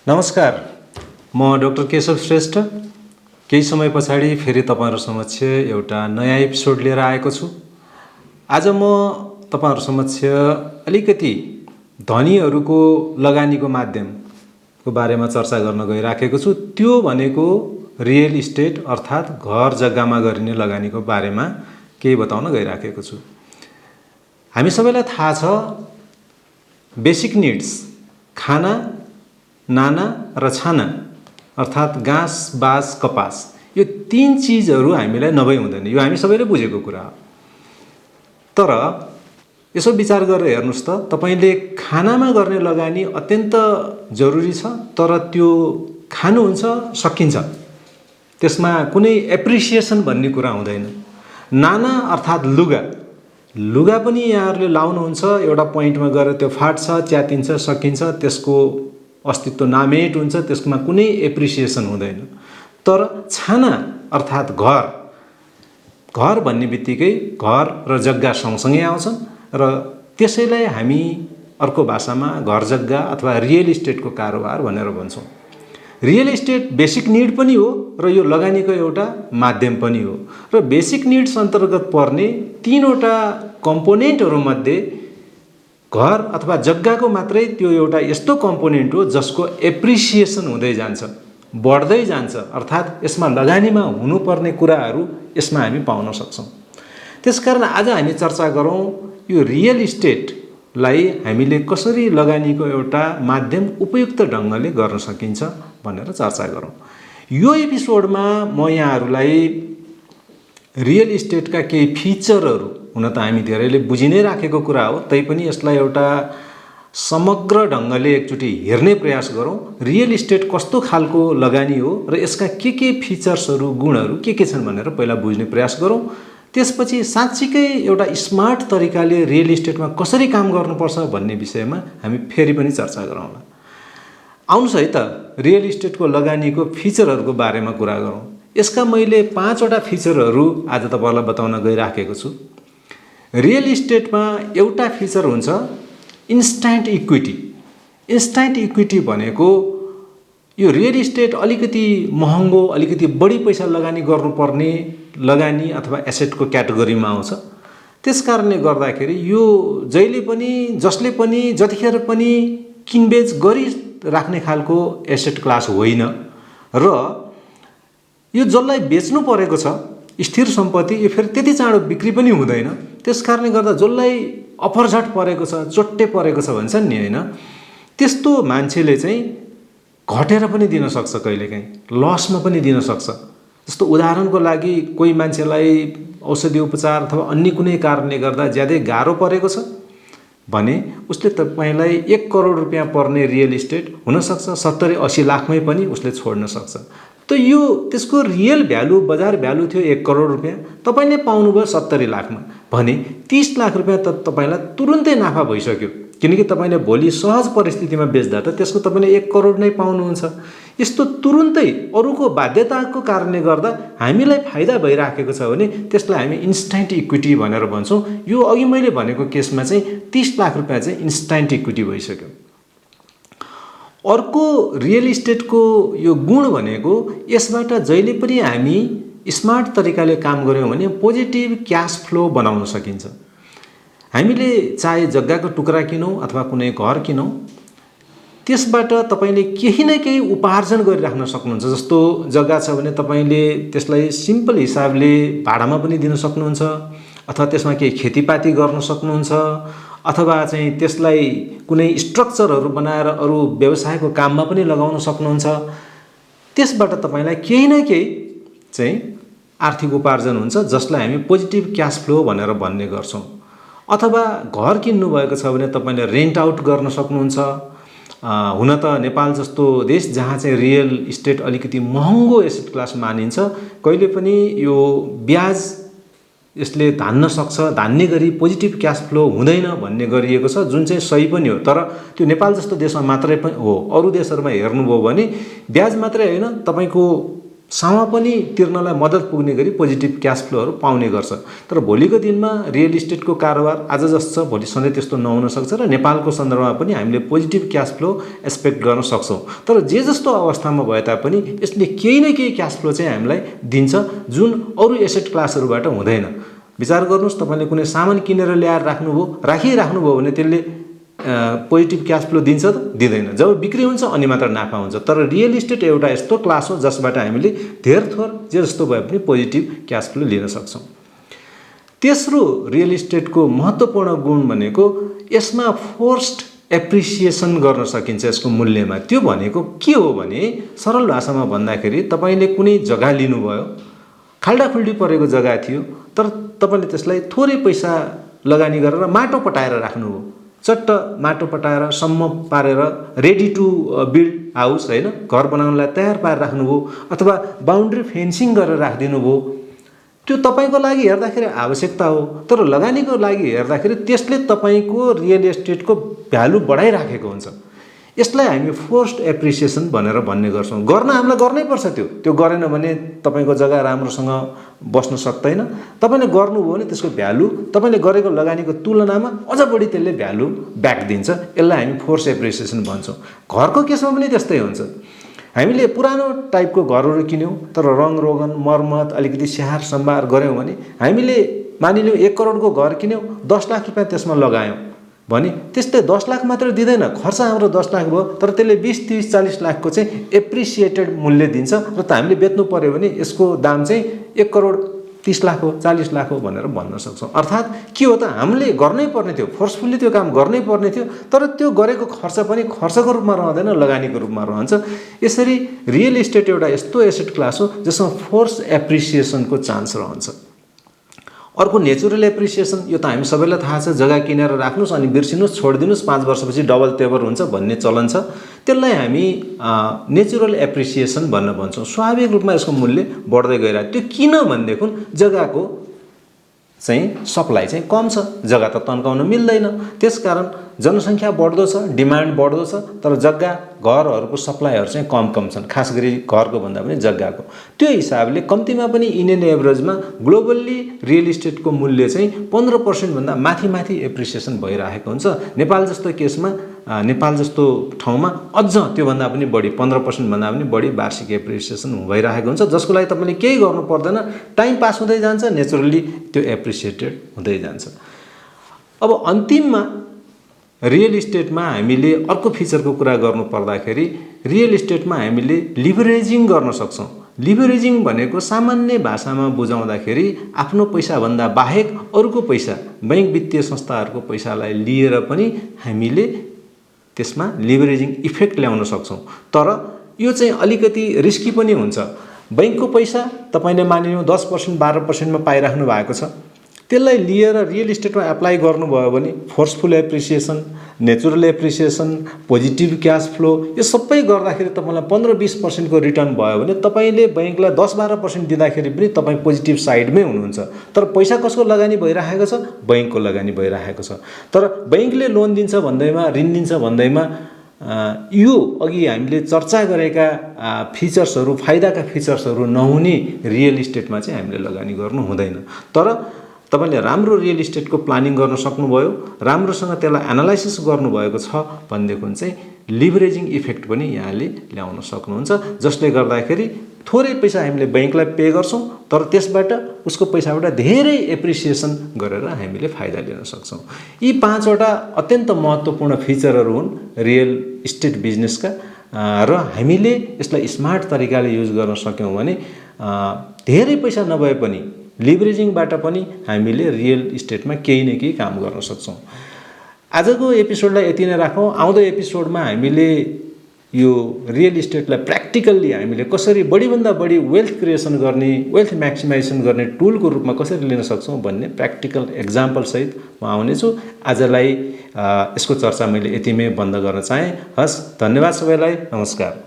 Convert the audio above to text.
नमस्कार, म डाक्टर केशव श्रेष्ठ केही समय पछाडि फेरि तपाईहरु समक्ष एउटा नयाँ एपिसोड लिएर आएको छु। आज म तपाईहरु समक्ष अलिकति धनीहरुको लगानीको माध्यमको बारेमा चर्चा गर्न गइराखेको छु। त्यो भनेको रियल इस्टेट अर्थात् घर जग्गामा गरिने लगानीको बारेमा केही बताउन गइराखेको छु। हामी सबैलाई थाहा छ बेसिक नीड्स खाना, नाना र छाना अर्थात् घाँस, बास, कपास यो तीन चीजहरु हामीलाई नभई हुँदैन। यो हामी सबैले बुझेको कुरा हो। तर यसो विचार गरेर हेर्नुस् त तपाईले खानामा गर्ने लगानी अत्यन्त जरुरी छ, तर त्यो खानुहुन्छ सकिन्छ, त्यसमा कुनै एप्रिसिएसन भन्ने कुरा हुँदैन। नाना अर्थात् लुगा पनि यहाँहरुले लाउनुहुन्छ, एउटा पोइन्टमा गएर त्यो फाट्छ, च्यातिन्छ, सकिन्छ, त्यसको अस्तित्व नामेट हुन्छ, त्यसमा कुनै एप्रिसिएसन हुँदैन। तर छाना अर्थात् घर भन्ने बित्तिकै घर र जग्गा सँगसँगै आउँछन् र त्यसैलाई हामी अर्को भाषामा घर जग्गा अथवा रियल इस्टेटको कारोबार भनेर भन्छौं। रियल इस्टेट बेसिक नीड पनि हो र यो लगानीको एउटा माध्यम पनि हो र बेसिक नीड्स अन्तर्गत पर्ने तीनवटा कम्पोनेन्टहरु मध्ये घर अथवा जग्गाको मात्रै त्यो एउटा यस्तो कम्पोनेन्ट हो जसको एप्रिसिएसन हुँदै जान्छ, बढ्दै जान्छ, अर्थात् यसमा लगानीमा हुनुपर्ने कुराहरु यसमा हामी पाउन सक्छौं। त्यसकारण आज हामी चर्चा गरौं यो रियल इस्टेटलाई हामीले कसरी लगानीको एउटा माध्यम उपयुक्त ढंगले गर्न सकिन्छ भनेर चर्चा गरौं। यो एपिसोडमा म यहाँहरुलाई रियल इस्टेटका केही फिचरहरु, हुन त हामी धेरैले बुझि नै राखेको कुरा हो, तैपनि यसलाई एउटा समग्र ढंगले एकचोटी हेर्ने प्रयास गरौं। रियल इस्टेट कस्तो खालको लगानी हो र यसका के फिचर्सहरु, गुणहरु के छन् भनेर पहिला बुझ्ने प्रयास गरौं। त्यसपछि साच्चीकै एउटा स्मार्ट तरिकाले रियल इस्टेटमा कसरी काम गर्नुपर्छ भन्ने विषयमा हामी फेरि पनि चर्चा गरौँला। आउनुस् है त रियल इस्टेटको लगानीको फिचरहरुको बारेमा कुरा गरौं। यसका मैले 5 वटा फिचरहरु आज तपाईहरुलाई बताउन गइराखेको छु। रियल इस्टेटमा एउटा फिचर हुन्छ इन्स्ट्यान्ट इक्विटी। इन्स्ट्यान्ट इक्विटी भनेको यो रियल इस्टेट अलिकति महँगो, अलिकति बढी पैसा लगानी गर्नुपर्ने लगानी अथवा एसेटको क्याटेगोरीमा आउँछ। त्यसकारणले गर्दाखेरि यो जहिले पनि, जसले पनि, जतिखेर पनि किनबेच गरी राख्ने खालको एसेट क्लास होइन र यो जसलाई बेच्नु परेको छ स्थिर सम्पत्ति, यो फेरि त्यति चाँडो बिक्री पनि हुँदैन। त्यसकारणले गर्दा जसलाई अफरझट परेको छ, चोट्टे परेको छ भन्छन् नि हैन, त्यस्तो मान्छेले चाहिँ घटेर पनि दिन सक्छ, कहिलेकाहीँ लसमा पनि दिन सक्छ। जस्तो उदाहरणको लागि कोही मान्छेलाई औषधि उपचार अथवा अन्य कुनै कारणले गर्दा ज्यादै गाह्रो परेको छ भने उसले तपाईलाई 1 करोड रुपैयाँ पर्ने रियल इस्टेट हुन सक्छ 70-80 लाखमै पनि उसले छोड्न सक्छ। त यो त्यसको रियल भ्यालु, बजार भ्यालु थियो 1 करोड रुपैयाँ, तपाईले पाउनुभयो 70 लाखमा भने 30 लाख रुपैयाँ त तपाईलाई तुरुन्तै नाफा भइसक्यो, किनकि तपाईले भोलि सहज परिस्थितिमा बेच्दा त त्यसको तपाईले 1 करोड नै पाउनुहुन्छ। यस्तो तुरुन्तै अरूको बाध्यताको कारणले गर्दा हामीलाई फाइदा भइराखेको छ भने त्यसलाई हामी इन्स्ट्यान्ट इक्विटी भनेर भन्छौं। यो अघि मैले भनेको केसमा चाहिँ 30 लाख रुपैयाँ चाहिँ इन्स्ट्यान्ट इक्विटी भइसक्यो। अर्को रियल इस्टेटको यो गुण भनेको यसबाट जहिले पनि हामी स्मार्ट तरिकाले काम गर्यौं भने पोजिटिभ क्याश फ्लो बनाउन सकिन्छ। हामीले चाहे जग्गाको टुक्रा किनौं अथवा कुनै घर किनौं, त्यसबाट तपाईले केही न केही उपार्जन गरिराख्न सक्नुहुन्छ। जस्तो जग्गा छ भने तपाईले त्यसलाई सिम्पल हिसाबले भाडामा पनि दिन सक्नुहुन्छ, अथवा त्यसमा केही खेतीपाती गर्न सक्नुहुन्छ, अथवा चाहिँ त्यसलाई कुनै स्ट्रक्चरहरु बनाएर अरु व्यवसायको काममा पनि लगाउन सक्नुहुन्छ। त्यसबाट तपाईलाई केही न केही चाहिँ आर्थिक उपार्जन हुन्छ, जसलाई हामी पोजिटिभ क्याश फ्लो भनेर भन्ने गर्छौं। अथवा घर किन्नु भएको छ भने तपाईले रेन्ट आउट गर्न सक्नुहुन्छ। हुन त नेपाल जस्तो देश जहाँ चाहिँ रियल इस्टेट अलिकति महँगो एसेट क्लास मानिन्छ, कहिले पनि यो ब्याज यसले धान्न सक्छ, धान्ने गरी पोजिटिभ क्याश फ्लो हुँदैन भन्ने गरिएको छ, जुन चाहिँ सही पनि हो। तर त्यो नेपाल जस्तो देशमा मात्रै पनि हो, अरु देशहरुमा हेर्नुभयो भने ब्याज मात्रै हैन, तपाईको सम्म पनि तिर्नलाई मद्दत पुग्ने गरी पोजिटिभ क्यास फ्लोहरू पाउने गर्छ। तर भोलिको दिनमा रियल इस्टेटको कारोबार आज जस्तो छ भोलि सधैँ त्यस्तो नहुन सक्छ र नेपालको सन्दर्भमा पनि हामीले पोजिटिभ क्यास फ्लो एक्सपेक्ट गर्न सक्छौँ। तर जे जस्तो अवस्थामा भए तापनि यसले केही न केही क्यास फ्लो चाहिँ हामीलाई दिन्छ, जुन अरू एसेट क्लासहरूबाट हुँदैन। विचार गर्नुहोस्, तपाईँले कुनै सामान किनेर ल्याएर राखिराख्नुभयो भने त्यसले पोजिटिभ क्यास फ्लो दिन्छ त? दिँदैन। जब बिक्री हुन्छ अनि मात्र नाफा हुन्छ। तर रियल इस्टेट एउटा यस्तो क्लास हो जसबाट हामीले धेर थोर जे जस्तो भए पनि पोजिटिभ क्यास फ्लो लिन सक्छौँ। तेस्रो रियल इस्टेटको महत्त्वपूर्ण गुण भनेको यसमा फोर्स्ड एप्रिसिएसन गर्न सकिन्छ यसको मूल्यमा। त्यो भनेको के हो भने सरल भाषामा भन्दाखेरि तपाईँले कुनै जग्गा लिनुभयो, खाल्डाखुल्डी परेको जग्गा थियो, तर तपाईँले त्यसलाई थोरै पैसा लगानी गरेर माटो पटाएर राख्नुभयो। चट्ट माटो पटाएर सम्म पारेर रेडी टु बिल्ड हाउस, होइन, घर बनाउनलाई तयार पारेर राख्नुभयो, अथवा बााउन्ड्री फेन्सिङ गरेर राखिदिनु भयो। त्यो तपाईँको लागि हेर्दाखेरि आवश्यकता हो, तर लगानीको लागि हेर्दाखेरि त्यसले तपाईँको रियल इस्टेटको भ्यालु बढाइराखेको हुन्छ। यसलाई हामी फोर्स्ड एप्रिसिएसन भनेर भन्ने गर्छौँ। गर्न हामीलाई गर्नैपर्छ। त्यो गरेन भने तपाईँको जग्गा राम्रोसँग बस्न सक्दैन। तपाईँले गर्नुभयो भने त्यसको भ्यालु तपाईँले गरेको लगानीको तुलनामा अझ बढी त्यसले भ्यालु ब्याक दिन्छ। यसलाई हामी फोर्स एप्रिसिएसन भन्छौँ। घरको केसमा पनि त्यस्तै हुन्छ। हामीले पुरानो टाइपको घरहरू किन्यौँ, तर रङ रोगन मर्मत अलिकति स्याहार सम्भार गऱ्यौँ भने हामीले मानिलिउँ 1 करोडको घर किन्यौँ, 10 लाख रुपियाँ त्यसमा लगायौँ भने त्यसले 10 लाख मात्र दिँदैन, खर्च हाम्रो 10 लाख भयो, तर त्यसले 20, 30, 40 लाखको चाहिँ एप्रिसिएटेड मूल्य दिन्छ। र त हामीले बेच्नु पर्यो भने यसको दाम चाहिँ 1 करोड 30 लाख हो, 40 लाख हो भनेर भन्न सक्छौँ। अर्थात् के हो त, हामीले गर्नै पर्ने थियो, फोर्सफुल्ली त्यो काम गर्नै पर्ने थियो, तर त्यो गरेको खर्च पनि खर्चको रूपमा रहँदैन, लगानीको रूपमा रहन्छ। यसरी रियल इस्टेट एउटा यस्तो एसेट क्लास हो जसमा फोर्स एप्रिसिएसनको चान्स रहन्छ। अर्को नेचुरल एप्रिसिएसन। यो त हामी सबैलाई थाहा छ, जग्गा किनेर राख्नुहोस् अनि बिर्सिनुहोस्, छोडिदिनुहोस्, 5 वर्षपछि डबल तेबर हुन्छ भन्ने चलन छ। त्यसलाई हामी नेचुरल एप्रिसिएसन भन्छौँ। स्वाभाविक रूपमा यसको मूल्य बढ्दै गइरहेको। त्यो किन भनेदेखि जग्गाको चाहिँ सप्लाई चाहिँ कम छ, जग्गा त तन्काउन मिल्दैन, त्यसकारण जनसङ्ख्या बढ्दो छ, डिमान्ड बढ्दो छ, तर जग्गा घरहरूको सप्लाईहरू चाहिँ कम छन्, खास गरी घरको भन्दा पनि जग्गाको। त्यो हिसाबले कम्तीमा पनि इन्डियन एभरेजमा ग्लोबल्ली रियल इस्टेटको मूल्य चाहिँ 15% भन्दा माथि एप्रिसिएसन भइरहेको हुन्छ। नेपाल जस्तो ठाउँमा अझ त्योभन्दा पनि बढी 15% भन्दा पनि बढी वार्षिक एप्रिसिएसन भइरहेको हुन्छ, जसको लागि तपाईँले केही गर्नु पर्दैन, टाइम पास हुँदै जान्छ, नेचुरली त्यो एप्रिसिएटेड हुँदै जान्छ। अब अन्तिममा रियल इस्टेटमा हामीले अर्को फिचरको कुरा गर्नु पर्दाखेरि रियल इस्टेटमा हामीले लिभरेजिङ गर्न सक्छौँ। लिभरेजिङ भनेको सामान्य भाषामा बुझाउँदाखेरि आफ्नो पैसाभन्दा बाहेक अरूको पैसा, बैंक वित्तीय संस्थाहरूको पैसालाई लिएर पनि हामीले त्यसमा लिभरेजिङ इफेक्ट ल्याउन सक्छौँ। तर यो चाहिँ अलिकति रिस्की पनि हुन्छ। बैंकको पैसा तपाईँले मानिलिउँ 10% 12%मा पाइराख्नु भएको छ, त्यसलाई लिएर रियल इस्टेटमा एप्लाई गर्नुभयो भने forceful appreciation, natural appreciation, positive cash flow, यो सबै गर्दाखेरि तपाईँलाई 15-20% को रिटर्न भयो भने तपाईँले बैंकलाई 10-12% दिँदाखेरि पनि तपाईँ पोजिटिभ साइडमै हुनुहुन्छ। तर पैसा कसको लगानी भइरहेको छ? बैंकको लगानी भइरहेको छ। तर बैंकले लोन दिन्छ भन्दैमा, ऋण दिन्छ भन्दैमा यो अघि हामीले चर्चा गरेका फिचर्सहरू, फाइदाका फिचर्सहरू नहुने रियल इस्टेटमा चाहिँ हामीले लगानी गर्नु हुँदैन। तर तपाईले राम्रो रियल इस्टेटको प्लानिङ गर्न सक्नुभयो, राम्रोसँग त्यसलाई एनालाइसिस गर्नुभएको छ भनेदेखि चाहिँ लिभरेजिङ इफेक्ट पनि यहाँले ल्याउन सक्नुहुन्छ, जसले गर्दाखेरि थोरै पैसा हामीले बैंकलाई पे गर्छौं, तर त्यसबाट उसको पैसाबाट धेरै एप्रिसिएसन गरेर हामीले फाइदा लिन सक्छौं। यी 5 वटा अत्यन्त महत्त्वपूर्ण फिचरहरू हुन् रियल इस्टेट बिजनेसका, र हामीले यसलाई स्मार्ट तरिकाले युज गर्न सक्यौं भने धेरै पैसा नभए पनि लिभरेजिङबाट पनि हामीले रियल इस्टेटमा केही न केही काम गर्न सक्छौं। आजको एपिसोडलाई यति नै राखौं। आउँदो एपिसोडमा हामीले यो रियल इस्टेटलाई प्र्याक्टिकल्ली हामीले कसरी बढीभन्दा बढी वेल्थ क्रिएसन गर्ने, वेल्थ म्याक्सिमाइजेसन गर्ने टुलको रूपमा कसरी लिन सक्छौं भन्ने प्र्याक्टिकल एक्जाम्पल सहित म आउनेछु। आजलाई यसको चर्चा मैले यतिमै बन्द गर्न चाहे। हस्, धन्यवाद सबैलाई, नमस्कार।